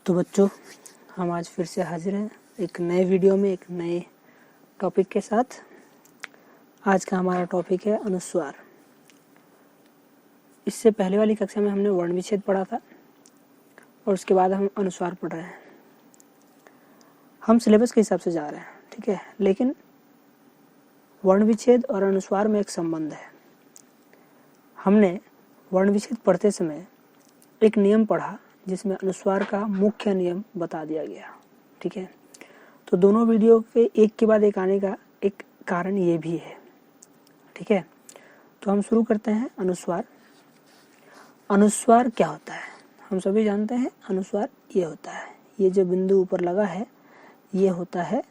तो बच्चों, हम आज फिर से हाजिर हैं एक नए वीडियो में एक नए टॉपिक के साथ। आज का हमारा टॉपिक है अनुस्वार। इससे पहले वाली कक्षा में हमने वर्ण विच्छेद पढ़ा था और उसके बाद हम अनुस्वार पढ़ रहे हैं। हम सिलेबस के हिसाब से जा रहे हैं, ठीक है, लेकिन वर्ण विच्छेद और अनुस्वार में एक संबंध है। हमने वर्ण विच्छेद पढ़ते समय एक नियम पढ़ा जिसमें अनुस्वार का मुख्य नियम बता दिया गया, ठीक है। तो दोनों वीडियो के एक के बाद एक आने का एक कारण ये भी है, ठीक है। तो हम शुरू करते हैं अनुस्वार। अनुस्वार क्या होता है? हम सभी जानते हैं अनुस्वार ये होता है, ये जो बिंदु ऊपर लगा है ये होता है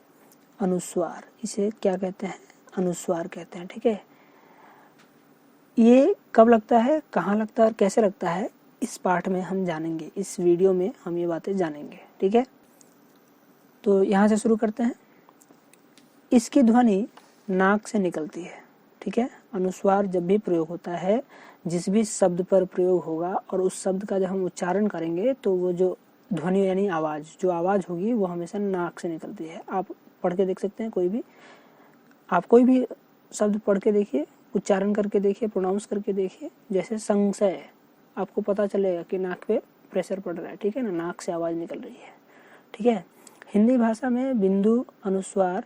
अनुस्वार। इसे क्या कहते हैं? अनुस्वार कहते हैं, ठीक है। ये कब लगता है, कहाँ लगता है और कैसे लगता है, इस पाठ में हम जानेंगे, इस वीडियो में हम ये बातें जानेंगे, ठीक है। तो यहाँ से शुरू करते हैं। इसकी ध्वनि नाक से निकलती है, ठीक है। अनुस्वार जब भी प्रयोग होता है, जिस भी शब्द पर प्रयोग होगा और उस शब्द का जब हम उच्चारण करेंगे तो वो जो ध्वनि यानी आवाज़, जो आवाज़ होगी वो हमेशा नाक से निकलती है। आप पढ़ के देख सकते हैं, कोई भी शब्द पढ़ के देखिए, उच्चारण करके देखिए, प्रोनाउंस करके देखिए। जैसे संशय, आपको पता चलेगा कि नाक पे प्रेशर पड़ रहा है, ठीक है ना, नाक से आवाज़ निकल रही है, ठीक है। हिंदी भाषा में बिंदु अनुस्वार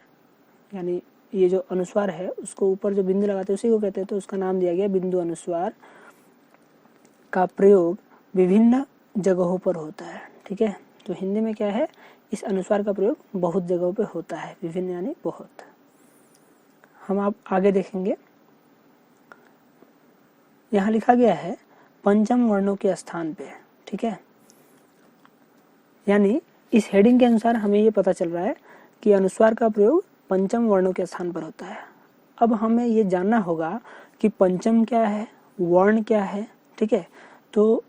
यानी ये जो अनुस्वार है उसको ऊपर जो बिंदु लगाते हैं उसी को कहते हैं, तो उसका नाम दिया गया बिंदु अनुस्वार। का प्रयोग विभिन्न जगहों पर होता है, ठीक है। तो हिंदी में क्या है, इस अनुस्वार का प्रयोग बहुत जगहों पे होता है, विभिन्न यानी बहुत। हम आप आगे देखेंगे, यहाँ लिखा गया है पंचम वर्णों के स्थान पे, ठीक है। यानी इस हेडिंग के अनुसार हमें ये पता चल रहा है कि अनुस्वार का प्रयोग पंचम वर्णों के स्थान पर होता है। अब हमें ये जानना होगा कि पंचम क्या है, वर्ण क्या है, ठीक है। तो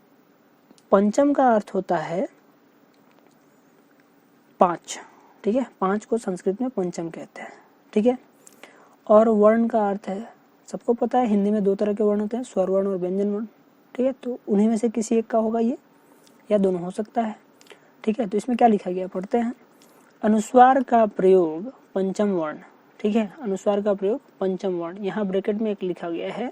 पंचम का अर्थ होता है 5, ठीक है। 5 को संस्कृत में पंचम कहते हैं, ठीक है। और वर्ण का अर्थ है, सबको पता है हिंदी में 2 तरह के वर्ण होते हैं, स्वर वर्ण और व्यंजन वर्ण, ठीक है। तो उन्हीं में से किसी एक का होगा ये, या दोनों हो सकता है, ठीक है। तो इसमें क्या लिखा गया पढ़ते हैं। अनुस्वार का प्रयोग पंचम वर्ण, ठीक है। अनुस्वार का प्रयोग पंचम वर्ण, यहाँ ब्रैकेट में एक लिखा गया है,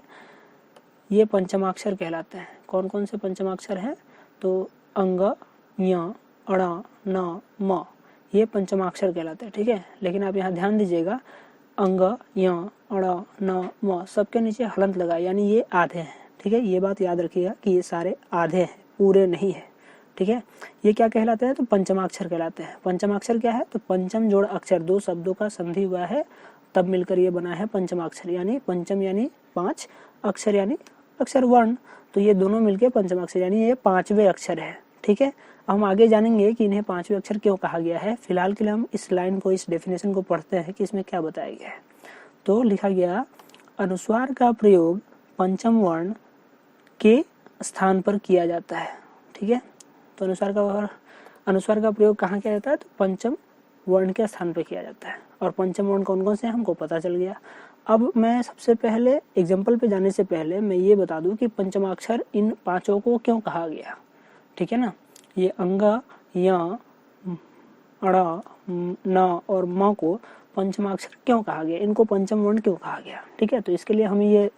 ये पंचमाक्षर कहलाते हैं। कौन कौन से पंचमाक्षर हैं? तो अंग, ञ, अण, न, म, ये पंचमाक्षर कहलाते हैं, ठीक है। लेकिन आप यहाँ ध्यान दीजिएगा, अंग, य, अण, न, म सबके नीचे हलंत लगा, यानी ये आधे हैं, ठीक है। ये बात याद रखिएगा कि ये सारे आधे हैं, पूरे नहीं है, ठीक है। ये क्या कहलाते हैं? तो पंचमाक्षर कहलाते हैं। पंचमाक्षर क्या है? तो पंचम जोड़ अक्षर, 2 शब्दों का संधि हुआ है तब मिलकर ये बना है पंचमाक्षर। यानी पंचम यानी 5, अक्षर यानी अक्षर वर्ण, तो ये दोनों मिलकर पंचमाक्षर यानी ये 5वें अक्षर है, ठीक है। हम आगे जानेंगे कि इन्हें 5वें अक्षर क्यों कहा गया है। फिलहाल के लिए हम इस लाइन को, इस डेफिनेशन को पढ़ते हैं कि इसमें क्या बताया गया है। तो लिखा गया, अनुस्वार का प्रयोग पंचम वर्ण के स्थान पर किया जाता है, ठीक है। तो अनुस्वार का प्रयोग कहाँ किया जाता है? तो पंचम वर्ण के स्थान पर किया जाता है। और पंचम वर्ण कौन कौन से हैं हमको पता चल गया। अब मैं सबसे पहले एग्जाम्पल पे जाने से पहले मैं ये बता दूं कि पंचमाक्षर इन 5 को क्यों कहा गया, ठीक है ना। ये अंग, य, अण, न और म को पंचमाक्षर क्यों कहा गया, इनको पंचम वर्ण क्यों कहा गया, ठीक है। तो इसके लिए हमें ये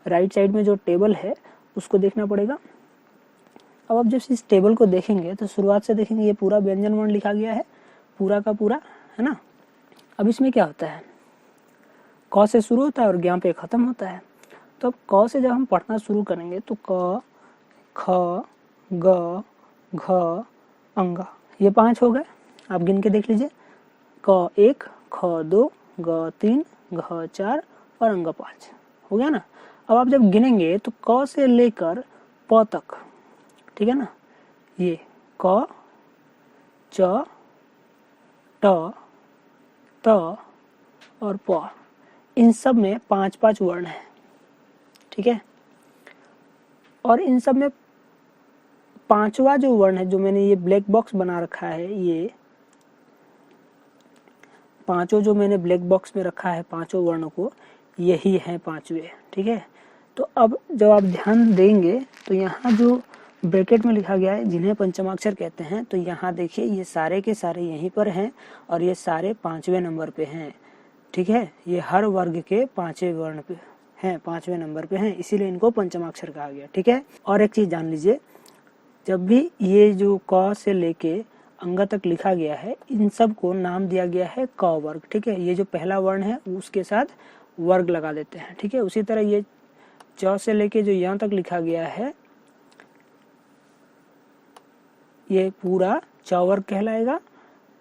राइट साइड में जो टेबल है उसको देखना पड़ेगा। अब जब इस टेबल को देखेंगे तो शुरुआत से देखेंगे, ये पूरा व्यंजन वर्ण लिखा गया है, पूरा का पूरा, है ना। अब इसमें क्या होता है, क से शुरू होता है और ज्ञ पे खत्म होता है। तो अब क से जब हम पढ़ना शुरू करेंगे तो क, ख, ग, घ, अंग, ये 5 हो गए। आप गिन के देख लीजिए, क 1, ख 2, ग 3, घ 4 और अंग 5 हो गया ना। अब आप जब गिनेंगे तो क से लेकर प तक, ठीक है ना, ये क, च, ट, त और प, इन सब में 5-5 वर्ण हैं, ठीक है। और इन सब में 5वां जो वर्ण है, जो मैंने ये ब्लैक बॉक्स बना रखा है, ये 5 जो मैंने ब्लैक बॉक्स में रखा है 5 वर्णों को, यही है 5वें, ठीक है। तो अब जब आप ध्यान देंगे तो यहाँ जो ब्रैकेट में लिखा गया है जिन्हें पंचमाक्षर कहते हैं। तो यहाँ देखिए ये सारे के सारे यहीं पर हैं और ये सारे 5वें नंबर पे हैं, ठीक है। ये हर वर्ग के 5वें वर्ण पे हैं, 5वें नंबर पे हैं, इसीलिए इनको पंचमाक्षर कहा गया, ठीक है। और एक चीज जान लीजिए, जब भी ये जो क से लेके अंग तक लिखा गया है, इन सब को नाम दिया गया है क वर्ग, ठीक है। ये जो पहला वर्ण है उसके साथ वर्ग लगा देते हैं, ठीक है। उसी तरह ये च से लेके जो यहाँ तक लिखा गया है ये पूरा च वर्ग कहलाएगा,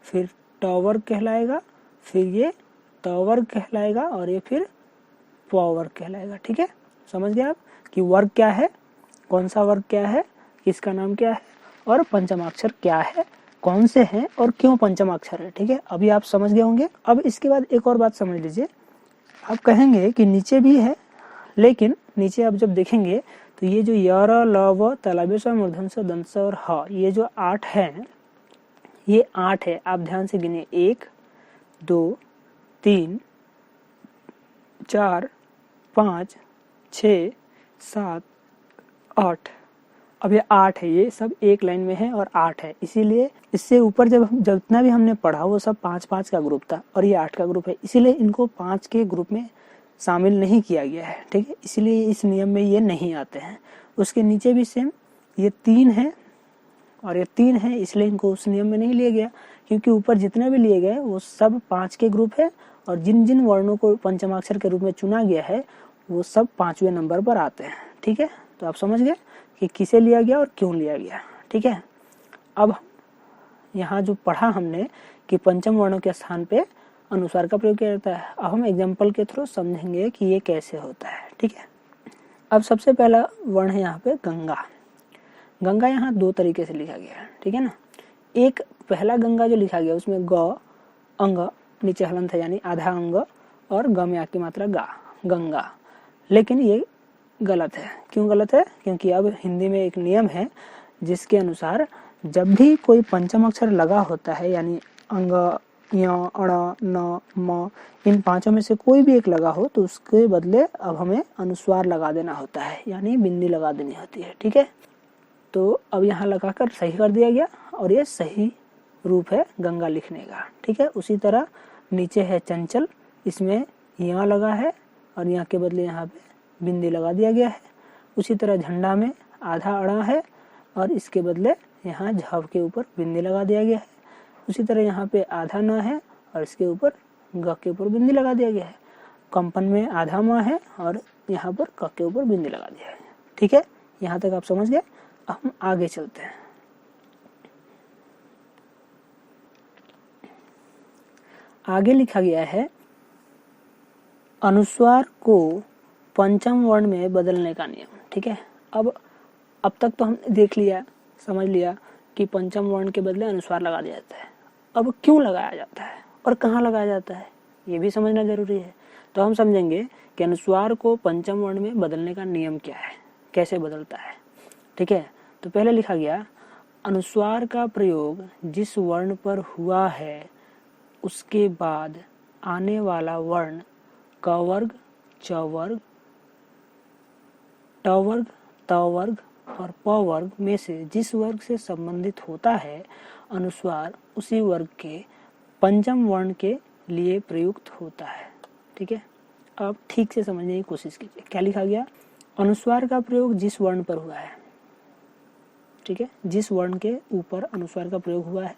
फिर ट वर्ग कहलाएगा, फिर ये त वर्ग कहलाएगा और ये फिर प वर्ग कहलाएगा, ठीक है। समझ गए आप कि वर्ग क्या है, कौन सा वर्ग क्या है, किसका नाम क्या है और पंचमाक्षर क्या है, कौन से हैं और क्यों पंचमाक्षर है, ठीक है। अभी आप समझ गए होंगे। अब इसके बाद एक और बात समझ लीजिए, आप कहेंगे कि नीचे भी है, लेकिन नीचे आप जब देखेंगे तो ये जो य र ल व तालव्य स्वर मूर्धन्य स्वर दंत स्वर और ह, ये जो 8 है, ये 8 है। आप ध्यान से गिनिए, 1 2 3 4 5 6 7 8। अब ये 8 है, ये सब एक लाइन में है और 8 है, इसीलिए इससे ऊपर जब जितना भी हमने पढ़ा वो सब 5-5 का ग्रुप था और ये 8 का ग्रुप है, इसीलिए इनको 5 के ग्रुप में शामिल नहीं किया गया है, ठीक है। इसलिए इस नियम में ये नहीं आते हैं। उसके नीचे भी सेम, ये 3 है और ये 3 है, इसलिए इनको उस नियम में नहीं लिया गया, क्योंकि ऊपर जितने भी लिए गए वो सब 5 के ग्रुप है और जिन जिन वर्णों को पंचमाक्षर के रूप में चुना गया है वो सब 5वें नंबर पर आते हैं, ठीक है। तो आप समझ गए कि किसे लिया गया और क्यों लिया गया, ठीक है। अब यहाँ जो पढ़ा हमने कि पंचम वर्णों के स्थान पे अनुस्वार का प्रयोग किया जाता है, अब हम एग्जाम्पल के थ्रू समझेंगे कि ये कैसे होता है, ठीक है। अब सबसे पहला वर्ण है यहाँ पे गंगा। गंगा यहाँ 2 तरीके से लिखा गया है, ठीक है ना। एक पहला गंगा जो लिखा गया उसमें ग अंग नीचे हलंत है, यानी आधा अंग, और ग में आ की मात्रा गा, गंगा। लेकिन ये गलत है। क्यों गलत है? क्योंकि अब हिंदी में एक नियम है जिसके अनुसार जब भी कोई पंचम अक्षर लगा होता है, यानी अंग, य, अण, न, म, इन 5 में से कोई भी एक लगा हो तो उसके बदले अब हमें अनुस्वार लगा देना होता है, यानी बिंदी लगा देनी होती है, ठीक है। तो अब यहाँ लगाकर सही कर दिया गया और ये सही रूप है गंगा लिखने का, ठीक है। उसी तरह नीचे है चंचल, इसमें यहाँ लगा है और यहाँ के बदले यहाँ पे बिंदी लगा दिया गया है। उसी तरह झंडा में आधा अड़ा है और इसके बदले यहाँ झ के ऊपर बिंदी लगा दिया गया है। उसी तरह यहाँ पे आधा न है और इसके ऊपर ग के ऊपर बिंदी लगा दिया गया है। कंपन में आधा म है और यहाँ पर क के ऊपर बिंदी लगा दिया है, ठीक है। यहाँ तक आप समझ गए। अब हम आगे चलते हैं। आगे लिखा गया है अनुस्वार को पंचम वर्ण में बदलने का नियम, ठीक है। अब तक तो हमने देख लिया, समझ लिया कि पंचम वर्ण के बदले अनुस्वार लगा दिया जाता है। अब क्यों लगाया जाता है और कहाँ लगाया जाता है ये भी समझना जरूरी है। तो हम समझेंगे कि अनुस्वार को पंचम वर्ण में बदलने का नियम क्या है, कैसे बदलता है, ठीक है। तो पहले लिखा गया अनुस्वार का प्रयोग जिस वर्ण पर हुआ है उसके बाद आने वाला वर्ण क वर्ग, च वर्ग, ट वर्ग, त वर्ग और प वर्ग में से जिस वर्ग से संबंधित होता है अनुस्वार उसी वर्ग के पंचम वर्ण के लिए प्रयुक्त होता है, ठीक है। अब ठीक से समझने की कोशिश कीजिए। क्या लिखा गया? अनुस्वार का प्रयोग जिस वर्ण पर हुआ है, ठीक है, जिस वर्ण के ऊपर अनुस्वार का प्रयोग हुआ है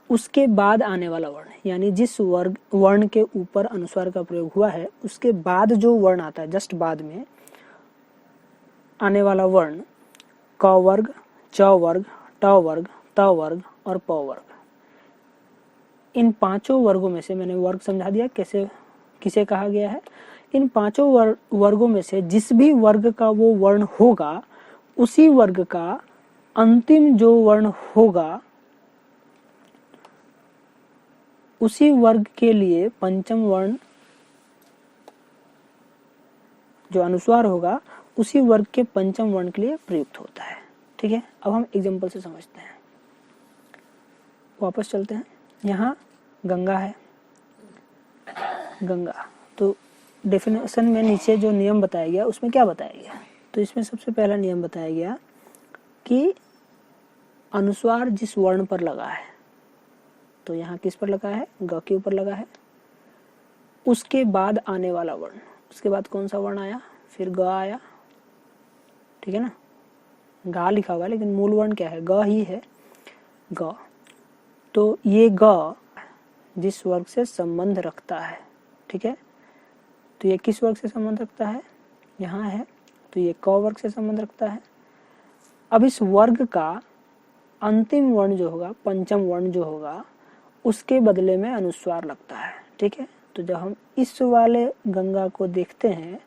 उसके बाद आने वाला वर्ण, यानी जिस वर्ण के ऊपर अनुस्वार का प्रयोग हुआ है उसके बाद जो वर्ण आता है, जस्ट बाद में आने वाला वर्ण क वर्ग, च वर्ग, ट वर्ग, त वर्ग और प वर्ग, इन 5 वर्गों में से मैंने वर्ग समझा दिया कैसे किसे कहा गया है। इन 5 वर्गों में से जिस भी वर्ग का वो वर्ण होगा उसी वर्ग का अंतिम जो वर्ण होगा उसी वर्ग के लिए पंचम वर्ण जो अनुस्वार होगा उसी वर्ग के पंचम वर्ण के लिए प्रयुक्त होता है, ठीक है। अब हम एग्जाम्पल से समझते हैं। वापस चलते हैं। यहाँ गंगा है, गंगा, तो डेफिनेशन में नीचे जो नियम बताया गया उसमें क्या बताया गया? तो इसमें सबसे पहला नियम बताया गया कि अनुस्वार जिस वर्ण पर लगा है, तो यहाँ किस पर लगा है, ग के ऊपर लगा है, उसके बाद आने वाला वर्ण, उसके बाद कौन सा वर्ण आया, फिर ग आया, ठीक है ना, गा लिखा हुआ है लेकिन मूल वर्ण क्या है, ग ही है, ग। तो ये ग जिस वर्ग से संबंध रखता है, ठीक है, तो ये किस वर्ग से संबंध रखता है, यहाँ है, तो ये क वर्ग से संबंध रखता है। अब इस वर्ग का अंतिम वर्ण जो होगा, पंचम वर्ण जो होगा, उसके बदले में अनुस्वार लगता है, ठीक है। तो जब हम इस वाले गंगा को देखते हैं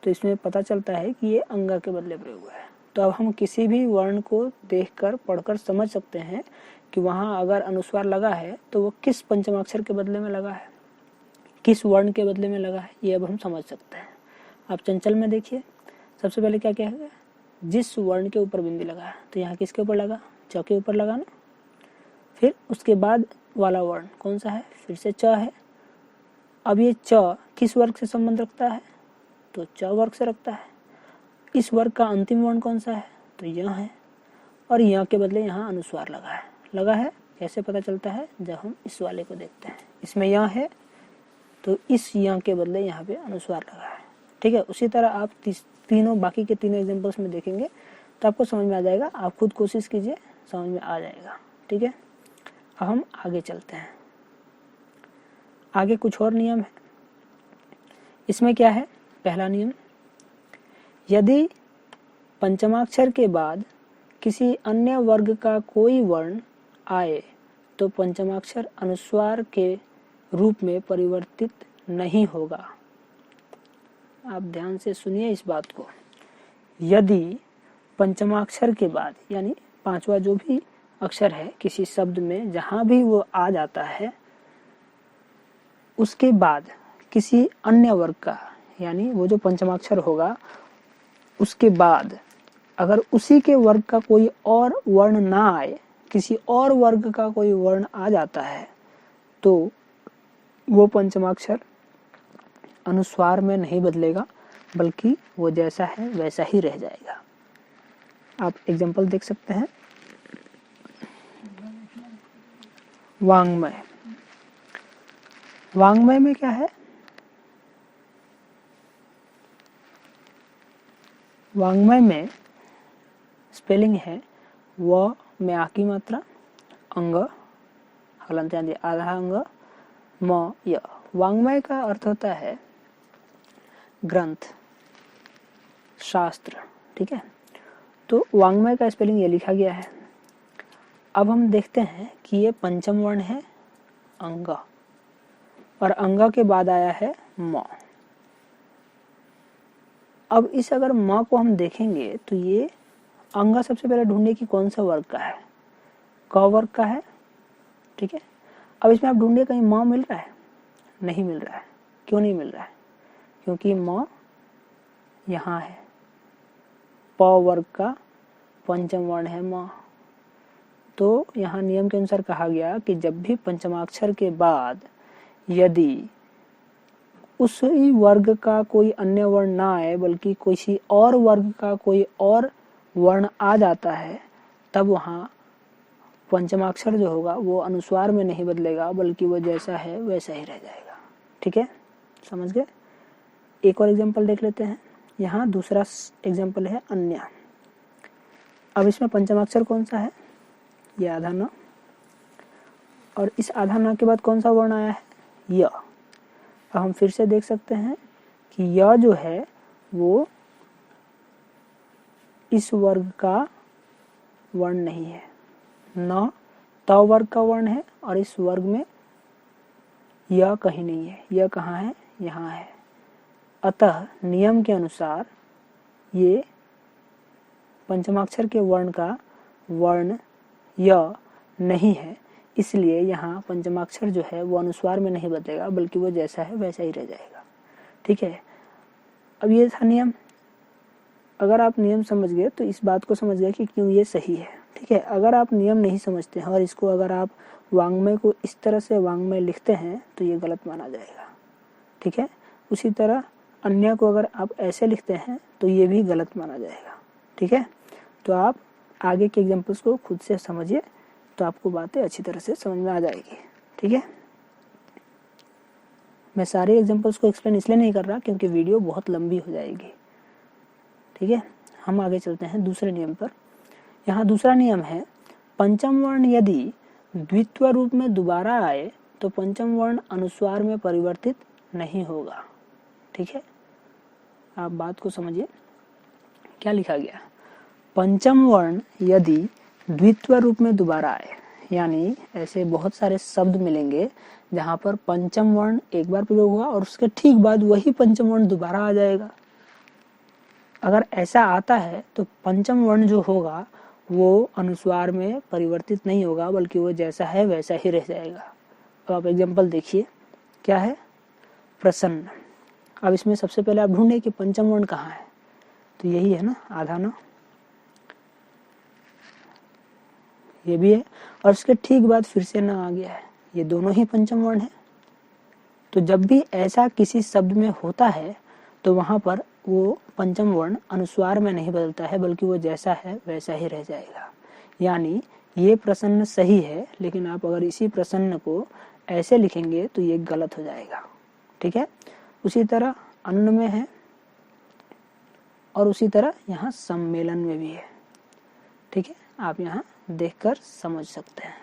तो इसमें पता चलता है कि ये अंगा के बदले प्रयोग हुआ है। तो अब हम किसी भी वर्ण को देखकर पढ़कर समझ सकते हैं कि वहाँ अगर अनुस्वार लगा है तो वो किस पंचमाक्षर के बदले में लगा है, किस वर्ण के बदले में लगा है, ये अब हम समझ सकते हैं। आप चंचल में देखिए, सबसे पहले क्या क्या है, जिस वर्ण के ऊपर बिंदी लगा है, तो यहाँ किसके ऊपर लगा, च के ऊपर लगा ना। फिर उसके बाद वाला वर्ण कौन सा है, फिर से च है। अब ये च किस वर्ग से संबंध रखता है, तो च वर्ग से रखता है। इस वर्ग का अंतिम वर्ण कौन सा है, तो यह है, और यह के बदले यहाँ अनुस्वार लगा है। लगा है कैसे पता चलता है, जब हम इस वाले को देखते हैं, इसमें यह है तो इस यह के बदले यहाँ पे अनुस्वार लगा है, ठीक है। उसी तरह आप तीनों बाकी के तीनों एग्जांपल्स में देखेंगे तो आपको समझ में आ जाएगा, आप खुद कोशिश कीजिए, समझ में आ जाएगा, ठीक है। अब हम आगे चलते हैं, आगे कुछ और नियम है। इसमें क्या है, पहला नियम, यदि पंचमाक्षर के बाद किसी अन्य वर्ग का कोई वर्ण आए तो पंचमाक्षर अनुस्वार के रूप में परिवर्तित नहीं होगा। आप ध्यान से सुनिए इस बात को। यदि पंचमाक्षर के बाद यानी पांचवा जो भी अक्षर है किसी शब्द में, जहां भी वो आ जाता है, उसके बाद किसी अन्य वर्ग का, यानी वो जो पंचमाक्षर होगा उसके बाद अगर उसी के वर्ग का कोई और वर्ण ना आए, किसी और वर्ग का कोई वर्ण आ जाता है, तो वो पंचमाक्षर अनुस्वार में नहीं बदलेगा, बल्कि वो जैसा है वैसा ही रह जाएगा। आप एग्जांपल देख सकते हैं, वांग्मय। वांग्मय में क्या है, वांग्मय में स्पेलिंग है व में आ की मात्रा, अंग हलंत यानी आधा अंग, म य। वांग्मय का अर्थ होता है ग्रंथ, शास्त्र, ठीक है। तो वांग्मय का स्पेलिंग ये लिखा गया है। अब हम देखते हैं कि ये पंचम वर्ण है अंग, और अंग के बाद आया है म। अब इस अगर म को हम देखेंगे तो ये अंग सबसे पहले ढूंढे कि कौन सा वर्ग का है, क वर्ग का है, ठीक है। अब इसमें आप ढूंढे कहीं म मिल रहा है, नहीं मिल रहा है। क्यों नहीं मिल रहा है, क्योंकि म यहाँ है, प वर्ग का पंचम वर्ण है म। तो यहाँ नियम के अनुसार कहा गया कि जब भी पंचमाक्षर के बाद यदि उसी वर्ग का कोई अन्य वर्ण ना आए, बल्कि किसी और वर्ग का कोई और वर्ण आ जाता है, तब वहाँ पंचमाक्षर जो होगा वो अनुस्वार में नहीं बदलेगा, बल्कि वो जैसा है वैसा ही रह जाएगा, ठीक है। समझ गए। एक और एग्जांपल देख लेते हैं। यहाँ दूसरा एग्जांपल है अन्य। अब इसमें पंचमाक्षर कौन सा है, ये आधा न, और इस आधा न के बाद कौन सा वर्ण आया है, य। अब हम फिर से देख सकते हैं कि य जो है वो इस वर्ग का वर्ण नहीं है, न त वर्ग का वर्ण है, और इस वर्ग में य कहीं नहीं है। य कहाँ है, यहाँ है। अतः नियम के अनुसार ये पंचमाक्षर के वर्ण का वर्ण य नहीं है, इसलिए यहाँ पंचमाक्षर जो है वो अनुस्वार में नहीं बदलेगा, बल्कि वो जैसा है वैसा ही रह जाएगा, ठीक है। अब ये था नियम। अगर आप नियम समझ गए तो इस बात को समझ गए कि क्यों ये सही है, ठीक है। अगर आप नियम नहीं समझते हैं और इसको अगर आप वांग्मय को इस तरह से वांग्मय लिखते हैं तो ये गलत माना जाएगा, ठीक है। उसी तरह अन्य को अगर आप ऐसे लिखते हैं तो ये भी गलत माना जाएगा, ठीक है। तो आप आगे के एग्जाम्पल्स को खुद से समझिए तो आपको बातें अच्छी तरह से समझ में आ जाएगी। ठीक है, मैं सारे एग्जाम्पल्स को एक्सप्लेन इसलिए नहीं कर रहा क्योंकि वीडियो बहुत लंबी हो जाएगी। ठीक है, हम आगे चलते हैं दूसरे नियम पर। यहाँ दूसरा नियम है, पंचम वर्ण यदि द्वित्व रूप में दोबारा आए तो पंचम वर्ण अनुस्वार में परिवर्तित नहीं होगा। ठीक है, आप बात को समझिए, क्या लिखा गया, पंचम वर्ण यदि द्वित्व रूप में दोबारा आए, यानी ऐसे बहुत सारे शब्द मिलेंगे जहां पर पंचम वर्ण एक बार प्रयोग हुआ और उसके ठीक बाद वही पंचम वर्ण दोबारा आ जाएगा। अगर ऐसा आता है तो पंचम वर्ण जो होगा वो अनुस्वार में परिवर्तित नहीं होगा, बल्कि वो जैसा है वैसा ही रह जाएगा। तो आप एग्जाम्पल देखिए, क्या है, प्रसन्न। अब इसमें सबसे पहले आप ढूंढे कि पंचम वर्ण कहाँ है, तो यही है ना, आधा ना, ये भी है और उसके ठीक बाद फिर से ना आ गया है, ये दोनों ही पंचम वर्ण है। तो जब भी ऐसा किसी शब्द में होता है तो वहां पर वो पंचम वर्ण अनुस्वार में नहीं बदलता है, बल्कि वो जैसा है वैसा ही रह जाएगा। यानी ये प्रसन्न सही है, लेकिन आप अगर इसी प्रसन्न को ऐसे लिखेंगे तो ये गलत हो जाएगा। ठीक है, उसी तरह अन्न में है और उसी तरह यहाँ सम्मेलन में भी है। ठीक है, आप यहाँ देखकर समझ सकते हैं।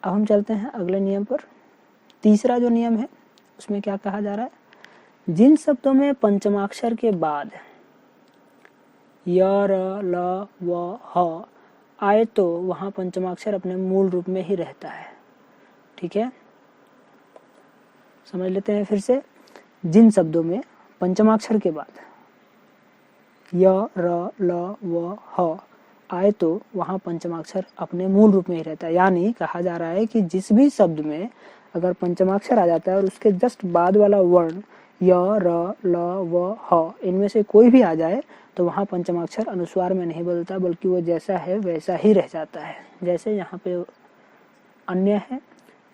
अब हम चलते हैं अगले नियम पर। तीसरा जो नियम है उसमें क्या कहा जा रहा है, जिन शब्दों में पंचमाक्षर के बाद य, र, ल, व, ह आए तो वहां पंचमाक्षर अपने मूल रूप में ही रहता है। ठीक है, समझ लेते हैं फिर से। जिन शब्दों में पंचमाक्षर के बाद य, र, ल, व, ह आए तो वहां पंचमाक्षर अपने मूल रूप में ही रहता है। यानी कहा जा रहा है कि जिस भी शब्द में अगर पंचमाक्षर आ जाता है और उसके जस्ट बाद वाला वर्ण य, र, ल, व, ह इनमें से कोई भी आ जाए तो वहां पंचमाक्षर अनुस्वार में नहीं बदलता, बल्कि वो जैसा है वैसा ही रह जाता है। जैसे यहाँ पे अन्य है,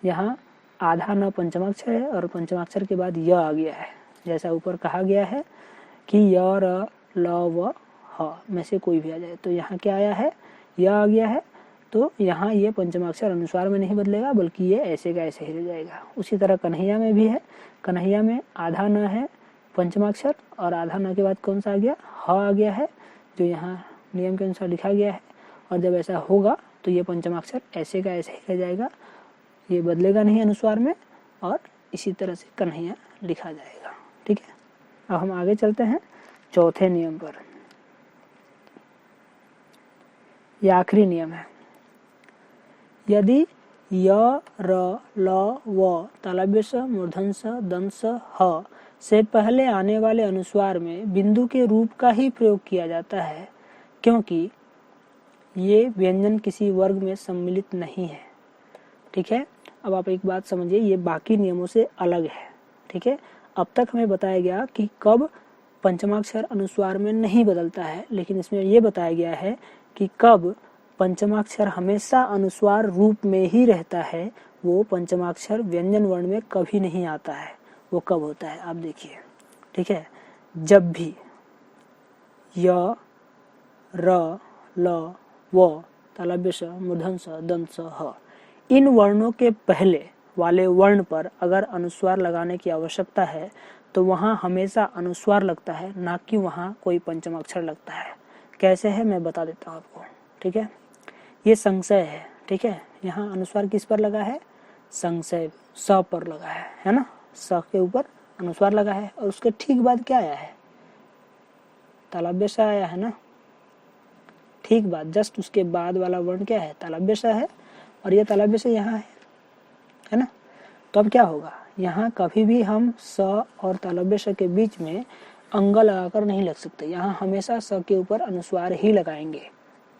यहाँ आधा न पंचमाक्षर है और पंचमाक्षर के बाद य आ गया है। जैसा ऊपर कहा गया है कि य, र, ल, व, ह में से कोई भी आ जाए, तो यहाँ क्या आया है, य आ गया है, तो यहाँ ये पंचमाक्षर अनुस्वार में नहीं बदलेगा, बल्कि ये ऐसे का ऐसे ही रह जाएगा। उसी तरह कन्हैया में भी है, कन्हैया में आधा न है पंचमाक्षर और आधा न के बाद कौन सा आ गया, ह आ गया है, जो यहाँ नियम के अनुसार लिखा गया है। और जब ऐसा होगा तो ये पंचमाक्षर ऐसे का ऐसे ही रह जाएगा, ये बदलेगा नहीं अनुस्वार में, और इसी तरह से कन्हैया लिखा जाएगा। ठीक है, अब हम आगे चलते हैं चौथे नियम पर। यह आखिरी नियम है, यदि य, र, ल, व तालव्य स, मूर्धन्य स, दंत स, ह से पहले आने वाले अनुस्वार में बिंदु के रूप का ही प्रयोग किया जाता है, क्योंकि ये व्यंजन किसी वर्ग में सम्मिलित नहीं है। ठीक है, अब आप एक बात समझिए, ये बाकी नियमों से अलग है। ठीक है, अब तक हमें बताया गया कि कब पंचमाक्षर अनुस्वार में नहीं बदलता है, लेकिन इसमें यह बताया गया है कि कब पंचमाक्षर हमेशा अनुस्वार रूप में ही रहता है, वो पंचमाक्षर व्यंजन वर्ण में कभी नहीं आता है। वो कब होता है आप देखिए। ठीक है, जब भी य, र, ल, व तालव्य स, मूर्धन्य स, दंत स, ह इन वर्णों के पहले वाले वर्ण पर अगर अनुस्वार लगाने की आवश्यकता है तो वहां हमेशा अनुस्वार लगता है, ना कि वहां कोई पंचमाक्षर लगता है। कैसे है मैं बता देता हूं आपको। ठीक है, ये संशय है। ठीक है, यहाँ अनुस्वार किस पर लगा है, संशय स पर लगा है ना, स के ऊपर अनुस्वार लगा है और उसके ठीक बाद क्या आया है, तालव्य स आया है ना। ठीक बाद जस्ट उसके बाद वाला वर्ण क्या है, तालव्य स है, और ये तालव्य स यहाँ है ना। तो अब क्या होगा, यहाँ कभी भी हम स और तालव्य स के बीच में अंग लगाकर नहीं लग सकते, यहाँ हमेशा स के ऊपर अनुस्वार ही लगाएंगे।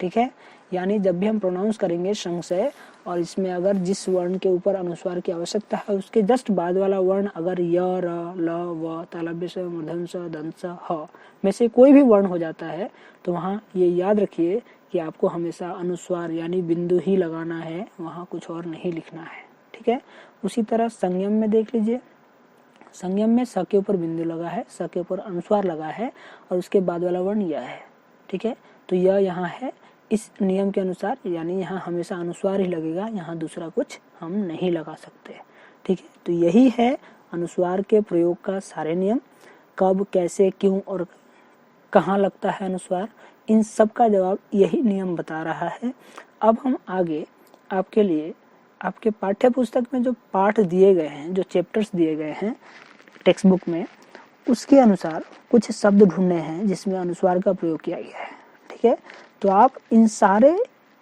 ठीक है, यानी जब भी हम प्रोनाउंस करेंगे संशय और इसमें अगर जिस वर्ण के ऊपर अनुस्वार की आवश्यकता है उसके जस्ट बाद वाला वर्ण अगर य, र, ल, व तालव्य स, मूर्धन्य स, दंत स, ह में से कोई भी वर्ण हो जाता है तो वहाँ ये याद रखिए कि आपको हमेशा अनुस्वार यानी बिंदु ही लगाना है, वहाँ कुछ और नहीं लिखना है। ठीक है, उसी तरह संयम में देख लीजिए, संयम में स के ऊपर बिंदु लगा है, स के ऊपर अनुस्वार लगा है और उसके बाद वाला वर्ण य है। ठीक है, तो य यहाँ है, इस नियम के अनुसार, यानी यहाँ हमेशा अनुस्वार ही लगेगा, यहाँ दूसरा कुछ हम नहीं लगा सकते। ठीक है, तो यही है अनुस्वार के प्रयोग का सारे नियम। कब, कैसे, क्यों और कहाँ लगता है अनुस्वार, इन सब का जवाब यही नियम बता रहा है। अब हम आगे आपके लिए आपके पाठ्य पुस्तक में जो पाठ दिए गए हैं, जो चैप्टर्स दिए गए हैं टेक्स्ट बुक में, उसके अनुसार कुछ शब्द ढूंढने हैं जिसमें अनुस्वार का प्रयोग किया गया है। ठीक है, तो आप इन सारे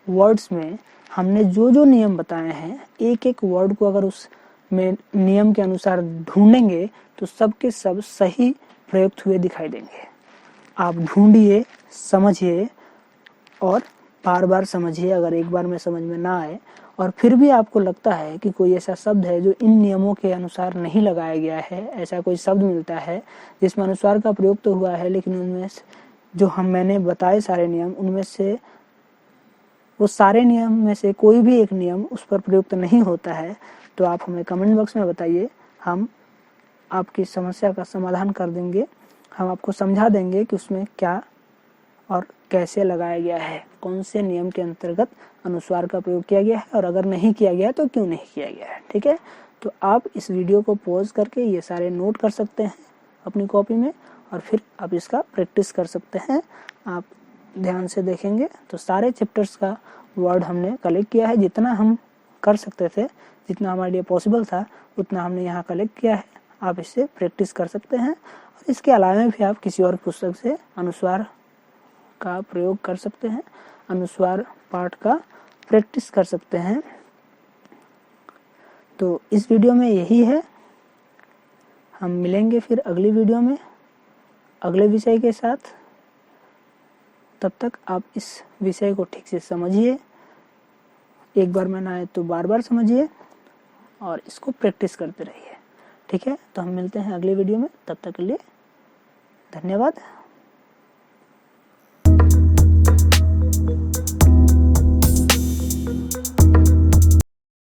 वर्ड्स में हमने जो जो नियम बताए हैं, एक एक वर्ड को अगर उस में नियम के अनुसार ढूंढेंगे तो सब के सब सही प्रयुक्त हुए दिखाई देंगे। आप ढूंढिए, समझिए और बार बार समझिए। अगर एक बार में समझ में ना आए और फिर भी आपको लगता है कि कोई ऐसा शब्द है जो इन नियमों के अनुसार नहीं लगाया गया है, ऐसा कोई शब्द मिलता है जिसमें अनुस्वार का प्रयोग तो हुआ है लेकिन उनमें जो मैंने बताए सारे नियम, उनमें से वो सारे नियम में से कोई भी एक नियम उस पर प्रयुक्त नहीं होता है, तो आप हमें कमेंट बॉक्स में बताइए। हम आपकी समस्या का समाधान कर देंगे। हम आपको समझा देंगे कि उसमें क्या और कैसे लगाया गया है, कौन से नियम के अंतर्गत अनुस्वार का प्रयोग किया गया है, और अगर नहीं किया गया तो क्यों नहीं किया गया है। ठीक है, तो आप इस वीडियो को पॉज करके ये सारे नोट कर सकते हैं अपनी कॉपी में और फिर आप इसका प्रैक्टिस कर सकते हैं। आप ध्यान से देखेंगे तो सारे चैप्टर्स का वर्ड हमने कलेक्ट किया है। जितना हम कर सकते थे, जितना हमारे लिए पॉसिबल था, उतना हमने यहाँ कलेक्ट किया है। आप इससे प्रैक्टिस कर सकते हैं और इसके अलावा भी आप किसी और पुस्तक से अनुस्वार का प्रयोग कर सकते हैं, अनुस्वार पाठ का प्रैक्टिस कर सकते हैं। तो इस वीडियो में यही है। हम मिलेंगे फिर अगली वीडियो में अगले विषय के साथ। तब तक आप इस विषय को ठीक से समझिए, एक बार में ना आए तो बार बार समझिए और इसको प्रैक्टिस करते रहिए। ठीक है, तो हम मिलते हैं अगले वीडियो में। तब तक के लिए धन्यवाद।